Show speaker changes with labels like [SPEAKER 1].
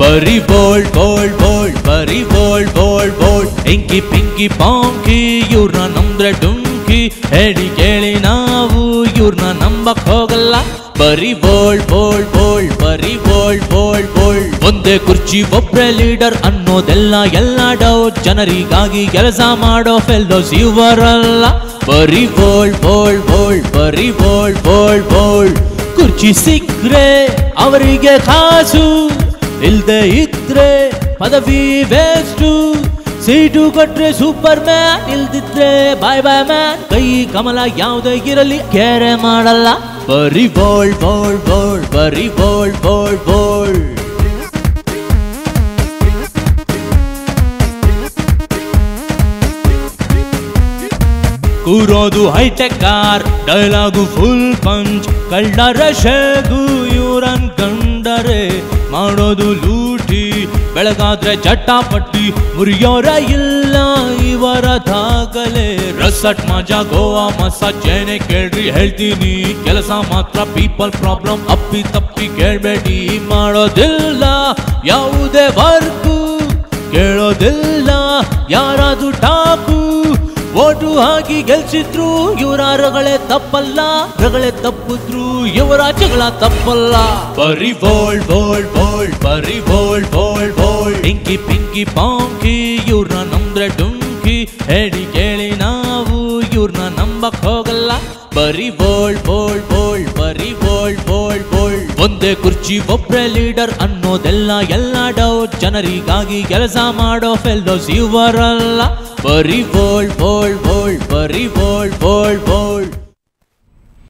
[SPEAKER 1] ಬರಿ bold bold bold ಬರಿ bold bold bold inky pinky ponky ಇವ್ರನ್ನ ನಂಬ್ರೆ ಡುಂಕಿ ಹೇಳಿ ಕೇಳಿ ನಾವು ಇವ್ರನ್ನ ನಂಬಕ್ ಹೋಗಲ್ಲ ಬರಿ ಬೋಲ್ಡ್ ಬೋಲ್ಡ್ ಬೋಲ್ಡ್ ಬರಿ ಬೋಲ್ಡ್ ಬೋಲ್ಡ್ ಬೋಲ್ಡ್ ಒಂದೇ ಕುರ್ಚಿ ಒಬ್ರೆ ಲೀಡರ್ ಅನ್ನೋದೆಲ್ಲ ಎಲ್ಲ ಡೌಟ್ ಜನರಿಗಾಗಿ ಕೆಲಸ ಮಾಡೋ ಫೆಲ್ಲೋಸ್ ಇವರಲ್ಲ ಬರಿ ಬೋಲ್ಡ್ ಬೋಲ್ಡ್ ಬೋಲ್ಡ್ ಬರಿ ಬೋಲ್ಡ್ ಬೋಲ್ಡ್ ಬೋಲ್ಡ್ ಕುರ್ಚಿ ಸಿಕ್ಕ್ರೆ ಅವರಿಗೆ ಕಾಸು ಇಲ್ದೆ ಇದ್ರೆ ಪದವಿ ವೇಸ್ಟು ಸೀಟು ಕೊಟ್ರೆ ಸೂಪರ್ ಮ್ಯಾನ್ ಇಲ್ದಿದ್ರೆ ಬಾಯ್ ಬಾಯ್ ಮ್ಯಾನ್ ಕೈ ಕಮಲ ಯಾವುದೇ ಇರಲಿ ಕೇರೆ ಮಾಡಲ್ಲ ಬರಿ ಬೋಲ್ಡ್ ಬೋಲ್ಡ್ ಬೋಲ್ಡ್ ಬರಿ ಬೋಲ್ಡ್ ಬೋಲ್ಡ್ ಬೋಲ್ಡ್ ಕೂರೋದು hi tech car dialogue full punch ಕಳ್ಳರ ಶೇಗು ಇವರನ್ ಕಂಡರೆ ಮಾಡೋದು ಲೂಟಿ ಬೆಳಗಾದ್ರೆ ಚಟ್ಟಾಪಟ್ಟಿ ಮುರಿಯೋರ ಇಲ್ಲ ಇವರ ದಾಖಲೆ ರೆಸಾರ್ಟ್ ಮಜಾ ಗೋವಾ ಮಸಾಜ್ ಏನೇ ಕೇಳ್ರಿ ಹೇಳ್ತೀನಿ ಕೆಲಸ ಮಾತ್ರ ಪೀಪಲ್ ಪ್ರಾಬ್ಲಮ್ ಅಪ್ಪಿ ತಪ್ಪಿ ಕೇಳ್ಬೇಡಿ ಮಾಡೋದಿಲ್ಲ ಯಾವುದೇ ವರ್ಕು ಕೇಳೋದಿಲ್ಲ ಯಾರಾದ್ರೂ ಟಾಕು ಓಟು ಹಾಕಿ ಗೆಲ್ಸಿದ್ರು ಇವರ ರಗಳೇ ತಪ್ಪಲ್ಲ ರಗಳೇ ತಪ್ಪಿದ್ರು ಇವರ ಜಗಳ ತಪ್ಪಲ್ಲ ಬರಿ ಬೋಲ್ಡ್ ಬೋಲ್ಡ್ ಬೋಲ್ಡ್ ಬರಿ bold bold bold inky pinky ponky ಇವ್ರನ್ನ ನಂಬ್ರೆ ಡುಂಕಿ ಹೇಳಿ ಕೇಳಿ ನಾವು ಇವ್ರನ್ನ ನಂಬಕ್ ಹೋಗಲ್ಲ ಬರಿ ಬೋಲ್ಡ್ ಬೋಲ್ಡ್ ಬೋಲ್ಡ್ ಬರಿ ಬೋಲ್ಡ್ ಬೋಲ್ಡ್ ಬೋಲ್ಡ್ ಒಂದೇ ಕುರ್ಚಿ ಒಬ್ರೆ ಲೀಡರ್ ಅನ್ನೋದೆಲ್ಲ ಎಲ್ಲ ಡೌಟ್ ಜನರಿಗಾಗಿ ಕೆಲಸ ಮಾಡೋ ಫೆಲ್ಲೋಸ್ ಇವರಲ್ಲ ಬರಿ ಬೋಲ್ಡ್ ಬೋಲ್ಡ್ ಬೋಲ್ಡ್ ಬರಿ ಬೋಲ್ಡ್ ಬೋಲ್ಡ್ ಬೋಲ್ಡ್